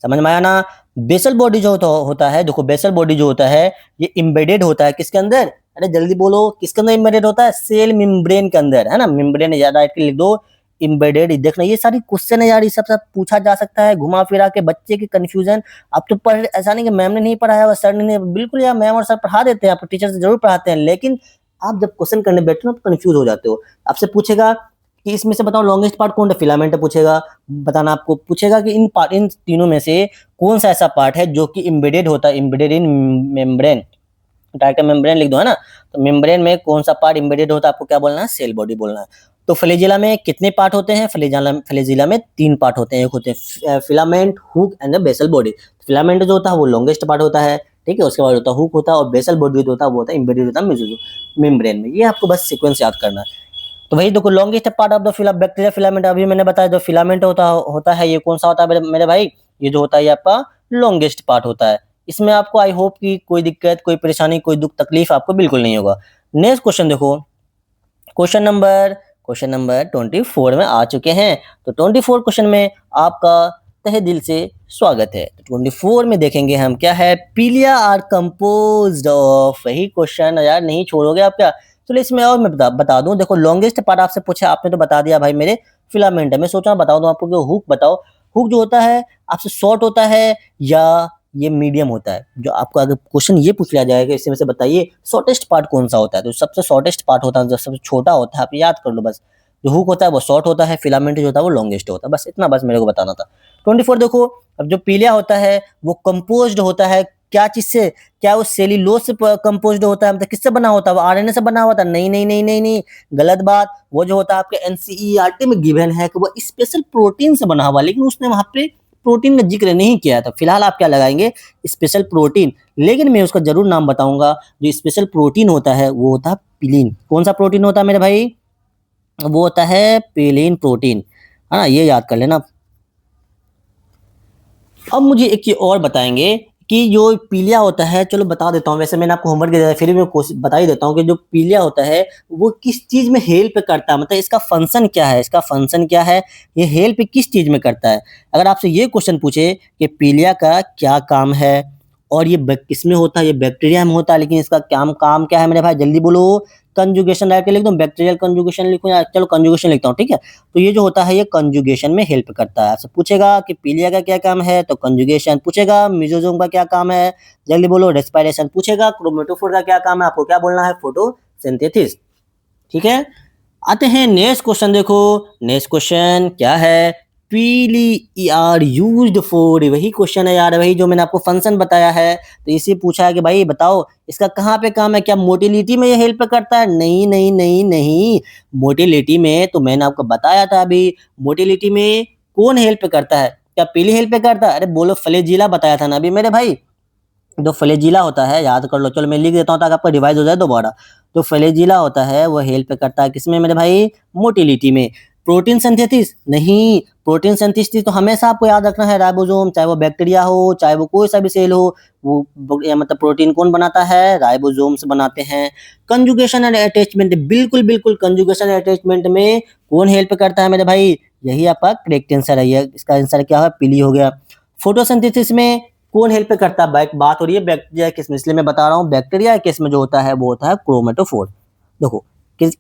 समझ में आया ना। बेसल बॉडी जो होता है, देखो बेसल बॉडी जो होता है ये इम्बेडेड होता है किसके अंदर, अरे जल्दी बोलो किसके अंदर इम्बेडेड होता है, सेल मेम्ब्रेन के अंदर, है ना। मेम्ब्रेन याद राइट लिख दो, इम्बेडेड। देखना ये सारी क्वेश्चन है यार, ये सब पूछा जा सकता है घुमा फिरा के, बच्चे की कंफ्यूजन। आप तो पढ़, ऐसा नहीं कि मैम ने नहीं पढ़ाया हुआ, सर ने बिल्कुल, यार मैम और सर पढ़ा देते हैं, आपको टीचर से जरूर पढ़ाते हैं, लेकिन आप जब क्वेश्चन करने बैठते हो तो कंफ्यूज हो जाते हो। आपसे पूछेगा कि इसमें से बताओ लॉन्गेस्ट पार्ट कौन है, फिलामेंट पूछेगा, बताना आपको। पूछेगा कि इन तीनों में से कौन सा ऐसा पार्ट है जो कि इम्बेडेड होता है, embedded in membrane, direct membrane लिख दो, है ना। तो मेम्ब्रेन में कौन सा पार्ट इम्बेडेड होता है, आपको क्या बोलना है, सेल बॉडी बोलना है। तो फ्लैजेला में कितने पार्ट होते हैं, फ्लैजेला में 3 पार्ट होते हैं। एक होते हैं filament, hook and basal body. Filament जो होता है वो लॉन्गेस्ट पार्ट होता है, ठीक है। उसके बाद होता है हुक होता है, और बेसल बॉडी जो होता है वो होता है इम्बेडेड होता है मेम्ब्रेन में। ये आपको बस सीक्वेंस याद करना है। तो वही देखो, longest part of the bacteria filament, अभी मैंने बताया जो फिलामेंट होता है ये कौन सा होता है मेरे भाई, ये जो होता है ये आपका लॉन्गेस्ट पार्ट होता है। इसमें आपको आई होप कि कोई दिक्कत, कोई परेशानी, कोई दुख तकलीफ आपको बिल्कुल नहीं होगा। नेक्स्ट क्वेश्चन देखो, क्वेश्चन नंबर 24 में आ चुके हैं। तो 24 क्वेश्चन में आपका तहे दिल से स्वागत है। तो 24 में देखेंगे हम क्या है, पीलिया आर कंपोज्ड ऑफ, वही क्वेश्चन यार नहीं छोड़ोगे आप क्या। चलो इसमें और मैं बता दूं, देखो लॉन्गेस्ट पार्ट आपसे पूछा, आपने तो बता दिया भाई मेरे फिलामेंट है। मैं सोचा बता दूं आपको कि हुक बताओ, हुक जो होता है आपसे शॉर्ट होता है या ये मीडियम होता है। जो आपको अगर क्वेश्चन ये पूछ लिया जाएगा इसमें से बताइए शॉर्टेस्ट पार्ट कौन सा होता है, तो सबसे शॉर्टेस्ट पार्ट होता है जो सबसे छोटा होता है, आप याद कर लो बस। जो हुक होता है वो शॉर्ट होता है, फिलामेंट जो होता है वो लॉन्गेस्ट होता है, बस इतना बस मेरे को बताना था। 24 देखो, अब जो पीलिया होता है वो कंपोज्ड होता है क्या चीज से, क्या वो सेल्यूलोज से कंपोज्ड होता है, मतलब किससे बना होता है, वो आरएनए से बना होता है, नहीं नहीं नहीं नहीं नहीं, गलत बात। वो जो होता है आपके एनसीईआरटी में गिवन है कि वो स्पेशल प्रोटीन से बना हुआ, लेकिन उसने वहां पे प्रोटीन का जिक्र नहीं किया है। तो फिलहाल आप क्या लगाएंगे, स्पेशल प्रोटीन। लेकिन मैं उसका जरूर नाम बताऊंगा। जो स्पेशल प्रोटीन होता है वो होता है पिलीन। कौन सा प्रोटीन होता है मेरे भाई, वो होता है पिलीन प्रोटीन, है ना, ये याद कर लेना। अब मुझे एक चीज और बताएंगे कि जो पीलिया होता है, चलो बता देता हूँ, वैसे मैंने आपको होमवर्क दिया था फिर भी मैं कोशिश बता ही देता हूँ कि जो पीलिया होता है वो किस चीज में हेल्प करता है, मतलब इसका फंक्शन क्या है, इसका फंक्शन क्या है, ये हेल्प किस चीज में करता है। अगर आपसे ये क्वेश्चन पूछे कि पीलिया का क्या काम है और ये किसमें होता है, ये बैक्टीरिया में होता है, लेकिन इसका क्या काम क्या है मेरे भाई, जल्दी बोलो। कंजुगेशन डायरेक्ट लिख दूं, बैक्टीरियल कंजुगेशन लिखूं या चलो कंजुगेशन लिखता हूँ, ठीक है। तो ये जो होता है ये कंजुगेशन में हेल्प करता है। आपसे पूछेगा कि पीलिया का क्या काम है, तो कंजुगेशन पूछेगा। मिजोजोम का क्या काम है, जल्दी बोलो। रेस्पिरेशन पूछेगा। क्रोमेटोफोर का क्या काम है, आपको क्या बोलना है, फोटोसिंथेसिस, ठीक है। आते हैं नेक्स्ट क्वेश्चन, देखो नेक्स्ट क्वेश्चन क्या है, पीली आर यूज्ड फॉर, वही क्वेश्चन है यार, वही जो मैंने आपको फंक्शन बताया है। तो इसी पूछा है कि भाई बताओ इसका कहाँ पे काम है, क्या मोटिलिटी में ये हेल्प करता है, नहीं नहीं नहीं नहीं। मोटिलिटी में तो मैंने आपको बताया था अभी, मोटिलिटी में कौन हेल्प करता है, क्या पीली हेल्प करता है, अरे बोलो फ्लैजिला बताया था ना अभी मेरे भाई। जो फ्लैजिला होता है याद कर लो, चलो मैं लिख देता हूँ ताकि आपका रिवाइज हो जाए दोबारा। जो फ्लैजिला होता है वो हेल्प करता है किसमें मेरे भाई, मोटिलिटी में। प्रोटीन सिंथेसिस नहीं, प्रोटीन सिंथेसिस तो हमेशा आपको याद रखना है राइबोसोम, चाहे वो बैक्टीरिया हो चाहे वो कोई सा भी सेल हो, वो मतलब प्रोटीन कौन बनाता है, राइबोसोम से बनाते हैं। कंजुगेशन एंड अटैचमेंट, बिल्कुल बिल्कुल, कंजुगेशन एंड अटैचमेंट में कौन हेल्प करता है मेरे भाई, यही आपका करेक्ट आंसर है। इसका आंसर क्या है, पीली हो गया। फोटोसिंथेसिस में कौन हेल्प करता है, बात हो रही है बैक्टीरिया केस में, इसलिए मैं बता रहा हूँ बैक्टीरिया केस में जो होता है वो होता है क्रोमेटोफोर। देखो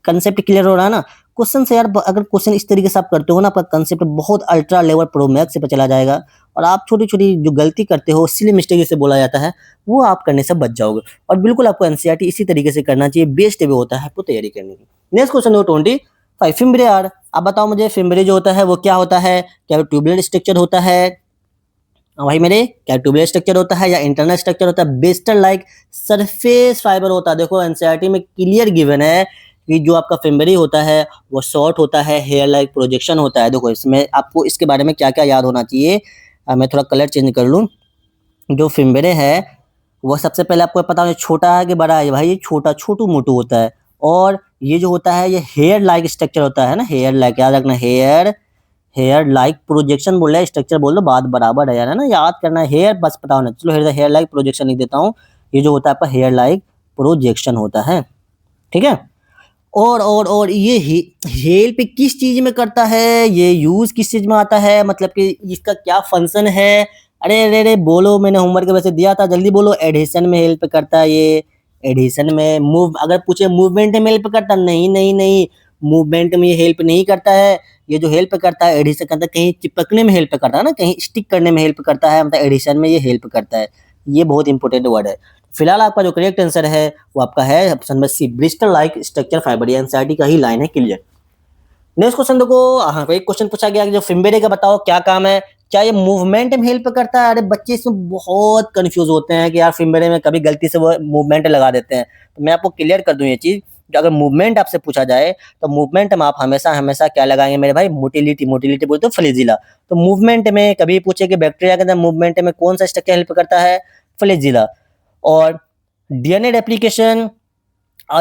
कंसेप्ट क्लियर हो रहा है ना। क्वेश्चन से यार, अगर क्वेश्चन इस तरीके से आप करते हो ना, आपका कंसेप्ट बहुत अल्ट्रा लेवल प्रो मैक्स पे चला जाएगा, और आप छोटी छोटी जो गलती करते हो सिली मिस्टेक जिसे बोला जाता है वो आप करने से बच जाओगे। और बिल्कुल आपको एनसीईआरटी इसी तरीके से करना चाहिए, बेस्ट वे होता है आपको तैयारी करने की। नेक्स्ट क्वेश्चन हो 25, फिम्ब्रे यार, आप बताओ मुझे फिम्ब्रे जो होता है वो क्या होता है, क्या ट्यूबुलर स्ट्रक्चर होता है भाई मेरे, क्या ट्यूबुलर स्ट्रक्चर होता है या इंटरनल स्ट्रक्चर होता है, बेस्टर लाइक सरफेस फाइबर होता है। देखो एनसीईआरटी में क्लियर गिवन है कि जो आपका फिम्बरी होता है वो शॉर्ट होता है, हेयर लाइक प्रोजेक्शन होता है। देखो इसमें आपको इसके बारे में क्या क्या याद होना चाहिए, मैं थोड़ा कलर चेंज कर लूँ। जो फिम्बरे है वो सबसे पहले आपको पता है छोटा है कि बड़ा है, भाई ये छोटा छोटू मोटू होता है। और ये जो होता है ये हेयर लाइक स्ट्रक्चर होता है ना, हेयर लाइक याद रखना, हेयर लाइक प्रोजेक्शन बोल रहा है, स्ट्रक्चर बोल दो, बात बराबर है यार, है ना, याद करना है, हेयर बस पता होना। चलो हेयर लाइक प्रोजेक्शन लिख देता हूँ, ये जो होता है आपका हेयर लाइक प्रोजेक्शन होता है, ठीक है। और ये हेल्प किस चीज में करता है, ये यूज किस चीज में आता है, मतलब कि इसका क्या फंक्शन है। अरे अरे अरे बोलो, मैंने होमवर्क वैसे दिया था, जल्दी बोलो। एडिशन में हेल्प करता है ये, एडिशन में। मूव अगर पूछे मूवमेंट में हेल्प करता, नहीं नहीं नहीं, मूवमेंट में ये हेल्प नहीं करता है। ये जो हेल्प करता है एडिशन करता है, कहीं चिपकने में हेल्प करता है ना, कहीं स्टिक करने में हेल्प करता है, मतलब एडिशन में ये हेल्प करता है। ये बहुत इंपॉर्टेंट वर्ड है। फिलहाल आपका जो करेक्ट आंसर है वो आपका है option number C, bristle like structure fibre. ये एनसीईआरटी का ही लाइन है, क्लियर। नेक्स्ट क्वेश्चन देखो, हाँ एक क्वेश्चन पूछा गया कि जो फिम्बेरे का बताओ क्या काम है, क्या ये मूवमेंट में हेल्प करता है। अरे बच्चे इसमें बहुत कंफ्यूज होते हैं कि यार फिम्बेरे में कभी गलती से वो मूवमेंट लगा देते हैं, तो मैं आपको क्लियर कर दूं ये चीज। जो अगर मूवमेंट आपसे पूछा जाए तो मूवमेंट में आप हमेशा हमेशा क्या लगाएंगे मेरे भाई, मोटिलिटी। मोटिलिटी बोलते हो फ्लैजिला। तो मूवमेंट में कभी पूछे कि बैक्टीरिया के अंदर मूवमेंट में कौन सा स्ट्रक्चर हेल्प करता है, फ्लैजिला। और डीएनए रेप्लिकेशन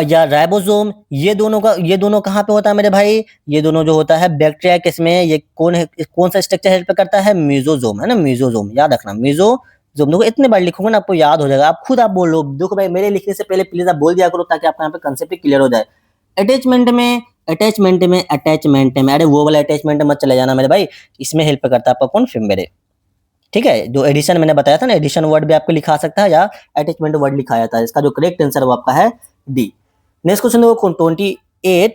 या राइबोसोम, ये दोनों कहाँ पे होता है मेरे भाई, ये दोनों जो होता है बैक्टीरिया किसमें, ये कौन सा स्ट्रक्चर हेल्प करता है, मेसोसोम, है ना, मेसोसोम, याद रखना मेसोसोम। देखो इतने बार लिखोगे ना आपको याद हो जाएगा, आप खुद आप बोल लो। देखो भाई मेरे लिखने से पहले प्लीज आप बोल दिया करो, ताकि आपका यहाँ पे कंसेप्ट क्लियर हो जाए। अटैचमेंट में अरे वो वाला अटैचमेंट मत चले जाना मेरे भाई, इसमें हेल्प करता है आपका कौन, फिम्बेरे, ठीक है। जो एडिशन मैंने बताया था ना, एडिशन वर्ड भी आपको लिखा सकता है या अटैचमेंट वर्ड लिखाया था। इसका जो करेक्ट आंसर वो आपका है डी। नेक्स्ट क्वेश्चन देखो 28,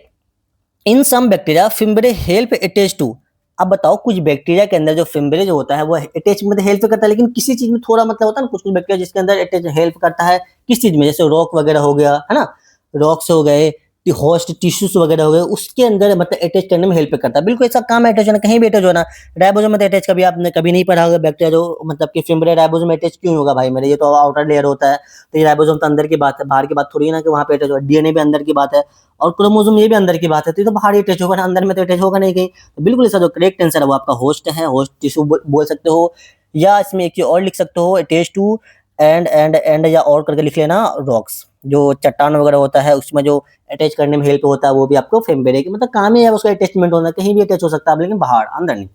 in some bacteria fimbriae help attach to. अब बताओ कुछ बैक्टीरिया के अंदर जो फिम्बरे जो होता है वो अटैच में हेल्प करता है, लेकिन किसी चीज में थोड़ा मतलब होता है ना, कुछ कुछ बैक्टीरिया जिसके अंदर अटैच हेल्प करता है किस चीज में, जैसे रॉक वगैरह हो गया, है ना, रॉक्स हो गए, होस्ट टिश्यूज वगैरह हो गए, उसके अंदर मतलब अटैच करने में हेल्प करता है। बिल्कुल ऐसा काम है अटैच होना, कहीं भी अटैच होना। राइबोसोम में अटैच कभी आपने कभी नहीं पढ़ा होगा, बैक्टीरिया जो मतलब कि फिम्बरे राइबोसोम में अटैच क्यों होगा भाई मेरे, ये तो आउटर लेयर होता है। तो ये राइबोसोम तो अंदर की बात है, बाहर की बात थोड़ी है ना कि वहां पे अटैच होगा। डीएनए भी अंदर की बात है, और क्रोमोसोम ये भी अंदर की बात है, तो ये तो बाहर ही अटैच होगा ना, अंदर में तो अटैच होगा नहीं कहीं। तो बिल्कुल इसका जो करेक्ट आंसर है वो आपका होस्ट है, होस्ट टिश्यू बोल सकते हो, या इसमें एक चीज और लिख सकते हो, अटैच टू एंड या और करके लिख लेना, रॉक्स। जो चट्टान वगैरह होता है उसमें जो अटैच करने में हेल्प होता है वो भी आपको फिम्बेरे की मतलब काम ही है, उसका अटैचमेंट होना, कहीं भी अटैच हो सकता है लेकिन बाहर, अंदर नहीं।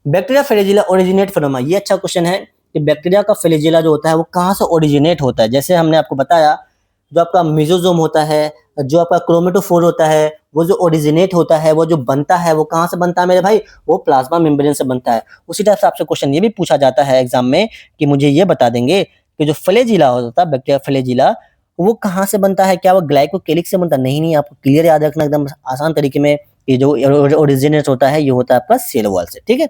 बैक्टीरिया फ्लैजिला ओरिजिनेट फ्रॉम, ये अच्छा क्वेश्चन है कि बैक्टीरिया का फ्लैजिला जो होता है वो कहाँ से ओरिजिनेट होता है। जैसे हमने आपको बताया, जो आपका मेसोसोम होता है, जो आपका क्रोमेटोफोर होता है, वो जो ओरिजिनेट होता है, वो जो बनता है, वो कहाँ से बनता है मेरे भाई, वो प्लाज्मा मेम्ब्रेन से बनता है। उसी टाइप से आपसे क्वेश्चन ये भी पूछा जाता है एग्जाम में कि मुझे ये बता देंगे कि जो फ्लैजिला होता है, बैक्टीरिया फ्लैजिला, वो कहाँ से बनता है, क्या वो ग्लाइकोकेलिक से बनता है, नहीं नहीं, आपको क्लियर याद रखना एकदम आसान तरीके में। ये जो ओरिजिनेट होता है ये होता है आपका सेल वॉल से, ठीक है।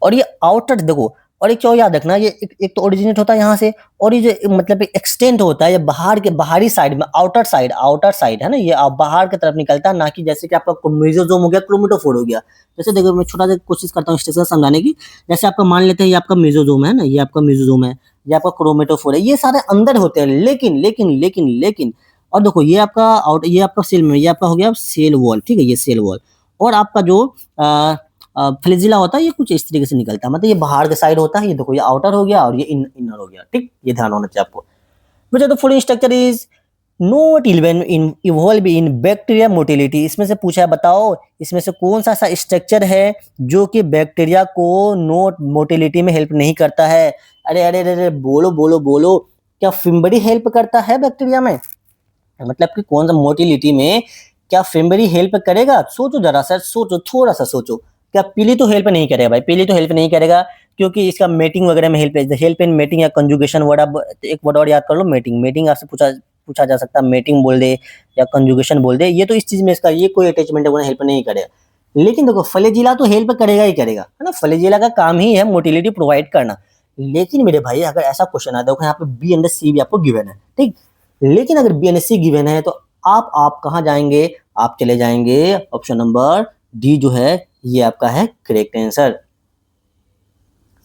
और ये आउटर देखो, और एक चीज याद रखना, ये एक तो ओरिजिनेट होता है यहाँ से, और ये जो मतलब एक्सटेंड होता है ये बाहर के बाहरी साइड में, आउटर साइड है ना, ये बाहर की तरफ निकलता है, ना कि जैसे कि आपका मेसोसोम हो गया, क्रोमेटोफोर हो गया। जैसे देखो मैं छोटा सा कोशिश करता हूँ स्ट्रक्चर समझाने की। जैसे आपका मान लेते हैं ये आपका मेसोसोम है ना, ये आपका मेसोसोम है, ये आपका क्रोमेटोफोर है, ये सारे अंदर होते हैं, लेकिन और देखो ये आपका ये आपका सेल में, ये आपका हो गया सेल वॉल, ठीक है, ये सेल वॉल। और आपका जो फ्लैजिला होता है ये कुछ इस तरीके से निकलता है, मतलब ये बाहर के साइड होता है, ये देखो ये आउटर हो गया और ये इनर हो गया, ठीक, ये ध्यान होना चाहिए आपको। बच्चा the following structure is not evolve in bacteria motility, इसमें से पूछा है बताओ इसमें से कौन सा ऐसा स्ट्रक्चर है जो कि बैक्टीरिया को नोट मोटिलिटी में हेल्प नहीं करता है। अरे अरे अरे बोलो बोलो बोलो, क्या फिम्बरी हेल्प करता है बैक्टीरिया में, मतलब कि कौन सा मोटिलिटी में क्या फिम्बरी हेल्प करेगा, सोचो जरा सा, सोचो थोड़ा सा सोचो। क्या पीली तो हेल्प नहीं करेगा भाई, पीली तो हेल्प नहीं करेगा, क्योंकि इसका मेटिंग वगैरह में हेल्प इन मेटिंग या कंजुगेशन वर्ड, आप एक वर्ड और याद कर लो, मेटिंग। मेटिंग आपसे पूछा पूछा जा सकता है, मेटिंग बोल दे या कंजुगेशन बोल दे, ये तो इस चीज में इसका ये कोई अटैचमेंट है हेल्प नहीं करेगा। लेकिन देखो फ्लैजिला तो हेल्प करेगा ही करेगा, है ना, फ्लैजिला का काम ही है मोटिलिटी प्रोवाइड करना। लेकिन मेरे भाई अगर ऐसा क्वेश्चन आता है, देखो यहाँ पे बी एंड सी भी आपको गिवन है, ठीक, लेकिन अगर बी एंड सी गिवन है तो आप कहाँ जाएंगे, आप चले जाएंगे ऑप्शन नंबर डी जो है ये आपका है करेक्ट आंसर।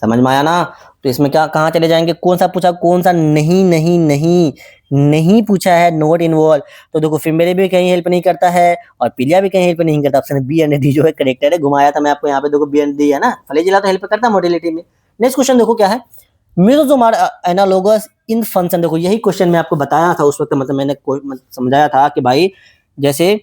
समझ में आया ना। तो इसमें क्या कहाँ चले जाएंगे, कौन सा पूछा, कौन सा नहीं नहीं नहीं नहीं पूछा है, नॉट इन्वॉल्व। तो देखो फिम्बेरे भी कहीं हेल्प नहीं करता है और पीलिया भी कहीं हेल्प नहीं करता, ऑप्शन बी एंड डी जो है करेक्ट है। घुमाया था मैं आपको यहाँ पे, देखो बी एंड डी है ना, फ्लैजिला तो हेल्प करता है मोटिलिटी में। नेक्स्ट क्वेश्चन देखो क्या है, mesosome are analogous in function. देखो यही क्वेश्चन मैं आपको बताया था उस वक्त, मतलब मैंने समझाया था कि भाई जैसे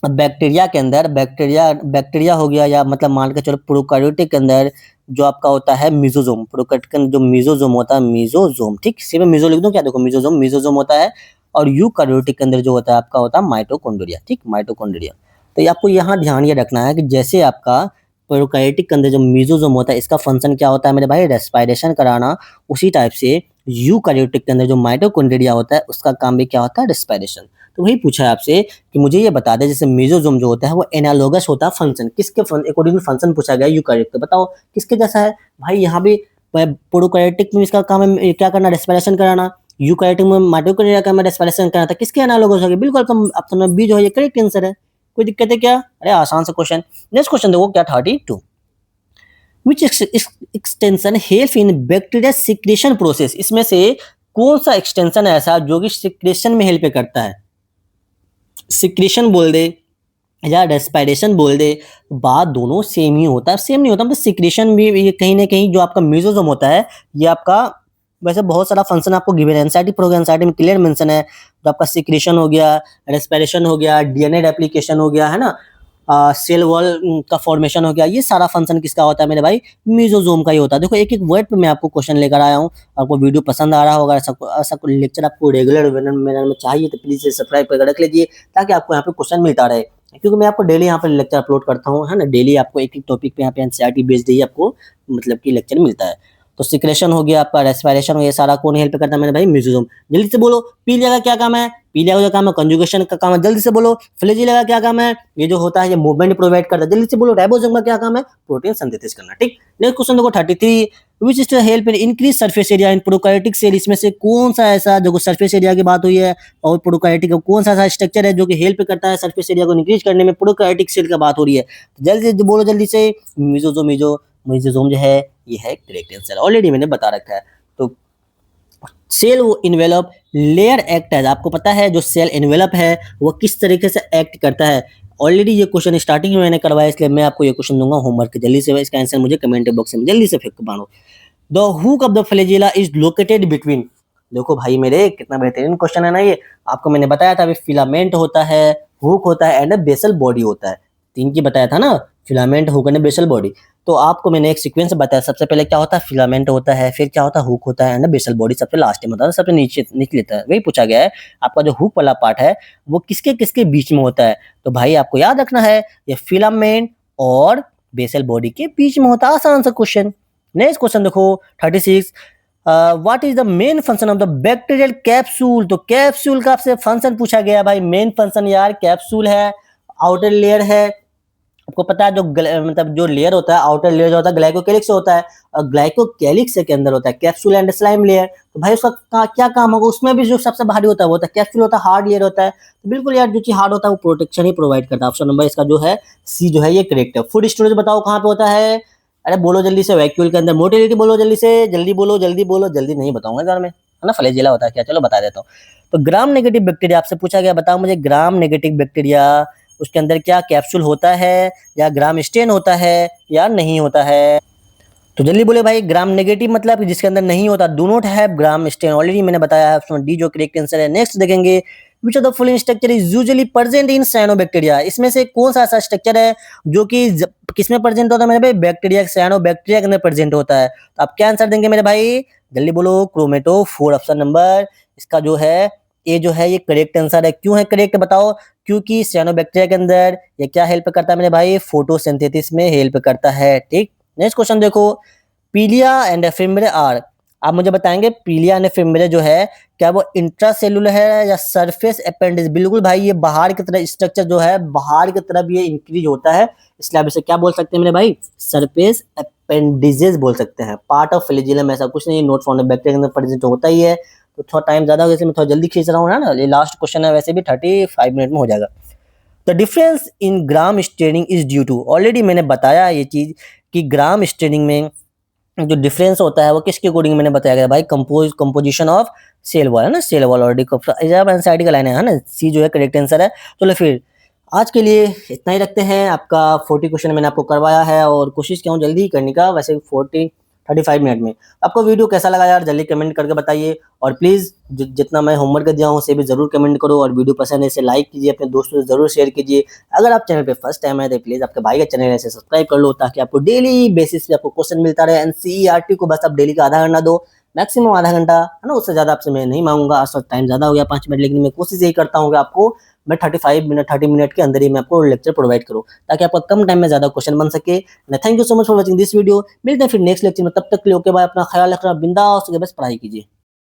बैक्टीरिया के अंदर बैक्टीरिया हो गया, या मतलब मान के चलो प्रोकैरियोटिक के अंदर जो आपका होता है मेसोसोम, प्रोकैरियोटिक के अंदर जो मेसोसोम होता है, मेसोसोम, ठीक, सिर्फ मेसो लिख दूं क्या, देखो मेसोसोम होता है। और यूकैरियोटिक के अंदर जो होता है आपका होता है माइटोकॉन्ड्रिया, ठीक, माइटोकॉन्ड्रिया। तो ये आपको यहाँ ध्यान ये रखना है कि जैसे आपका प्रोकैरियोटिक के अंदर जो मेसोसोम होता है, इसका फंक्शन क्या होता है मेरे भाई, रेस्पिरेशन कराना, उसी टाइप से यूकैरियोटिक के अंदर जो माइटोकॉन्ड्रिया होता है, उसका काम भी क्या होता है, रेस्पिरेशन। तो वही पूछा है आपसे कि मुझे ये बता दे, जैसे मेसोसोम जो होता है वो एनालॉगस होता है फंक्शन, किसके अकॉर्डिंग फंक्शन पूछा गया यूकैरियोटिक, तो बताओ किसके जैसा है भाई। यहाँ भी प्रोकैरियोटिक में इसका काम है क्या करना, रेस्पिरेशन कराना। यूकैरियोटिक में माइटोकॉन्ड्रिया का काम है रेस्पिरेशन कराना था, किसके एनालॉगस हो गया, बिल्कुल ऑप्शन में बी जो है ये करेक्ट आंसर है। कोई दिक्कत है क्या, अरे आसान सा क्वेश्चन। नेक्स्ट क्वेश्चन देखो क्या, 32, which extension help in bacteria secretion process, इसमें से कौन सा एक्सटेंशन है ऐसा जो कि सिक्रेशन में हेल्प करता है। सिक्रेशन बोल दे या रेस्पिरेशन बोल दे, बात दोनों सेम ही होता है, सेम नहीं होता, मतलब सिक्रेशन भी ये कहीं ना कहीं जो आपका मेसोसोम होता है, ये आपका वैसे बहुत सारा फंक्शन आपको गिवन है, एनसीईआरटी प्रोग्राम एनसीईआरटी में क्लियर मेंशन है। तो आपका सिक्रेशन हो गया, रेस्पिरेशन हो गया, डीएनए रेप्लिकेशन हो गया, है ना, सेल वॉल का फॉर्मेशन हो गया, ये सारा फंक्शन किसका होता है मेरे भाई, मेसोसोम का ही होता है। देखो एक एक वर्ड पे मैं आपको क्वेश्चन लेकर आया हूँ। आपको वीडियो पसंद आ रहा होगा, ऐसा लेक्चर आपको रेगुलर मैनर में चाहिए तो प्लीज सब्सक्राइब करके रख लीजिए, ताकि आपको यहाँ पे क्वेश्चन मिलता रहे, क्योंकि मैं आपको डेली यहाँ पे लेक्चर अपलोड करता हूँ, है ना, डेली आपको एक एक टॉपिक पे यहाँ पे एनसीईआरटी बेस्ड ही आपको मतलब कि लेक्चर मिलता है। तो सिक्रेशन हो गया, आपका रेस्पिरेशन हो गया, सारा कौन हेल्प करता है मेरे भाई, मेसोसोम। जल्दी से बोलो, पीलिया का क्या काम है, पीलिया का काम है कंजुगेशन का काम है, जल्दी से बोलो। फ्लैजिला का क्या काम है, ये जो होता है ये मूवमेंट प्रोवाइड करता है, जल्दी से बोलो। राइबोसोम का क्या काम है, प्रोटीन सिंथेसिस करना, ठीक। नेक्स्ट क्वेश्चन देखो 33, which is to help in increase surface area in prokaryotic cell, इसमें से कौन सा ऐसा जो सरफेस एरिया की बात हुई है, और प्रोकैरियोटिक का कौन सा ऐसा स्ट्रक्चर है जो कि हेल्प करता है सरफेस एरिया को इंक्रीज करने में, प्रोकैरियोटिक सेल की बात हो रही है, तो जल्दी से बोलो, जल्दी से। मेसोसोम जो है ये है करेक्ट आंसर, ऑलरेडी मैंने बता रखा है। तो सेल वो इन्वेलप लेयर एक्ट है, आपको पता है जो सेल इन्वेलप है वो किस तरीके से एक्ट करता है, ऑलरेडी ये क्वेश्चन स्टार्टिंग में मैंने करवाया, इसलिए मैं आपको ये क्वेश्चन दूंगा होमवर्क, जल्दी से इसका आंसर मुझे कमेंट बॉक्स में जल्दी से फेंक मानो। The hook of the flagella is located between, देखो भाई मेरे कितना बेहतरीन क्वेश्चन है ना ये। आपको मैंने बताया था अभी, फिलामेंट होता है, हुक होता है एंड बेसल बॉडी होता है, तीन की बताया था ना, filament, hook and basal body. तो आपको मैंने एक सीक्वेंस बताया, सबसे पहले क्या होता है, फिलामेंट होता है, फिर क्या होता है, हुक होता है एंड बेसल बॉडी सबसे लास्ट में होता है, सबसे नीचे निकले लेता है। वही पूछा गया है, आपका जो हुक वाला पार्ट है वो किसके किसके बीच में होता है, तो भाई आपको याद रखना है ये फिलामेंट और बेसल बॉडी के बीच में होता है, आसान सा क्वेश्चन। नेक्स्ट क्वेश्चन देखो 36, what is the main function of the bacterial capsule, तो कैप्सूल का आपसे फंक्शन पूछा गया भाई, मेन फंक्शन यार कैप्सूल है, आउटर लेयर है, आपको पता है जो मतलब जो लेयर होता है, आउटर लेयर जो होता है ग्लाइकोकैलिक्स से होता है, और ग्लाइकोकैलिक्स के अंदर होता है कैप्सूल एंड स्लाइम लेयर। तो भाई उसका क्या काम होगा, उसमें भी जो सबसे भारी होता है वो होता है कैप्सूल, होता है हार्ड लेयर होता है। तो बिल्कुल यार जो चीज हार्ड होता है वो प्रोटेक्शन ही प्रोवाइड करता है। ऑप्शन नंबर इसका जो है सी जो है ये करेक्ट है। फूड स्टोरेज बताओ कहाँ पे होता है, अरे बोलो जल्दी से, वैक्यूल के अंदर। मोटिलिटी बोलो जल्दी से, जल्दी बोलो, जल्दी बोलो, जल्दी नहीं बताऊंगा यार मैं, है ना, फ्लैजिला होता है क्या, चलो बता देता हूँ। तो ग्राम नेगेटिव बैक्टीरिया आपसे पूछा गया, बताओ मुझे ग्राम नेगेटिव बैक्टीरिया उसके अंदर क्या कैप्सूल होता है या ग्राम स्टेन होता है या नहीं होता है, तो जल्दी बोले भाई। ग्राम नेगेटिव मतलब जिसके अंदर नहीं होता, do not have gram stain, already मैंने बताया है, ऑप्शन डी जो करेक्ट आंसर है। नेक्स्ट देखेंगे, which of the following structure is usually present in cyanobacteria, इसमें से कौन सा ऐसा स्ट्रक्चर है जो कि किसमें प्रेजेंट होता है मेरे भाई, बैक्टीरिया, साइनोबैक्टीरिया के अंदर प्रेजेंट होता है। तो आप क्या आंसर देंगे मेरे भाई, जल्दी बोलो, क्रोमेटोफोर, ऑप्शन नंबर इसका जो है ये जो है ये करेक्ट आंसर है। क्यों है करेक्ट बताओ, क्योंकि साइनोबैक्टीरिया के अंदर ये क्या हेल्प करता है मेरे भाई, फोटोसिंथेसिस में हेल्प करता है, ठीक। नेक्स्ट क्वेश्चन देखो, पीलिया एंड एफिमरे आर, आप मुझे बताएंगे पीलिया एंड एफिमरे जो है क्या वो इंट्रासेलुलर है या सरफेस अपेंडिज, बिल्कुल भाई ये बाहर की तरफ स्ट्रक्चर जो है बाहर की तरफ ये इंक्रीज होता है, इसलिए आप इसे क्या बोल सकते हैं मेरे भाई, सरफेस अपेंडिजेस बोल सकते हैं। पार्ट ऑफ फ्लैजिलम ऐसा कुछ नहीं, नोट फाउंड बैक्टीरिया के अंदर प्रेजेंट होता ही है। तो थोड़ा टाइम ज्यादा हो गया, मैं थोड़ा जल्दी खींच रहा हूँ, है ना, ये लास्ट क्वेश्चन है, वैसे भी 35 मिनट में हो जाएगा। The difference in gram staining is due to, already मैंने बताया ये चीज कि ग्राम स्टेनिंग में जो डिफरेंस होता है वो किसके अकॉर्डिंग मैंने बताया गया भाई, कंपोजिशन ऑफ सेल वॉल, है ना, सेल वॉल ऑलरेडी एनसीईआरटी का लाइन है ना, सी जो है करेक्ट आंसर है। चलो फिर आज के लिए इतना ही रखते हैं, आपका 40 क्वेश्चन मैंने आपको करवाया है और कोशिश किया हूँ जल्दी ही करने का, वैसे 40 35 मिनट में। आपको वीडियो कैसा लगा यार जल्दी कमेंट करके बताइए, और प्लीज़ जितना मैं होमवर्क दिया हूँ उसे भी ज़रूर कमेंट करो, और वीडियो पसंद है इसे लाइक कीजिए, अपने दोस्तों से ज़रूर शेयर कीजिए। अगर आप चैनल पे फर्स्ट टाइम आए तो प्लीज़ आपके भाई का चैनल है इसे सब्सक्राइब कर लो, ताकि आपको डेली बेसिस पे आपको क्वेश्चन मिलता रहे। एनसीईआरटी को बस आप डेली का आधा घंटा दो, मैक्सिमम आधा घंटा, है ना, उससे ज़्यादा आपसे मैं नहीं मांगूंगा। आज तो टाइम ज़्यादा हो गया 5 मिनट, लेकिन मैं कोशिश यही करता हूँ कि आपको मैं 35 मिनट 30 मिनट के अंदर ही मैं आपको लेक्चर प्रोवाइड करूँ, ताकि आपका कम टाइम में ज़्यादा क्वेश्चन बन सके। Thank you so much for watching this video. मिलते हैं फिर नेक्स्ट लेक्चर में, तब तक के लिए ओके बाय। अपना ख्याल रखना, बिंदास होकर बस पढ़ाई कीजिए।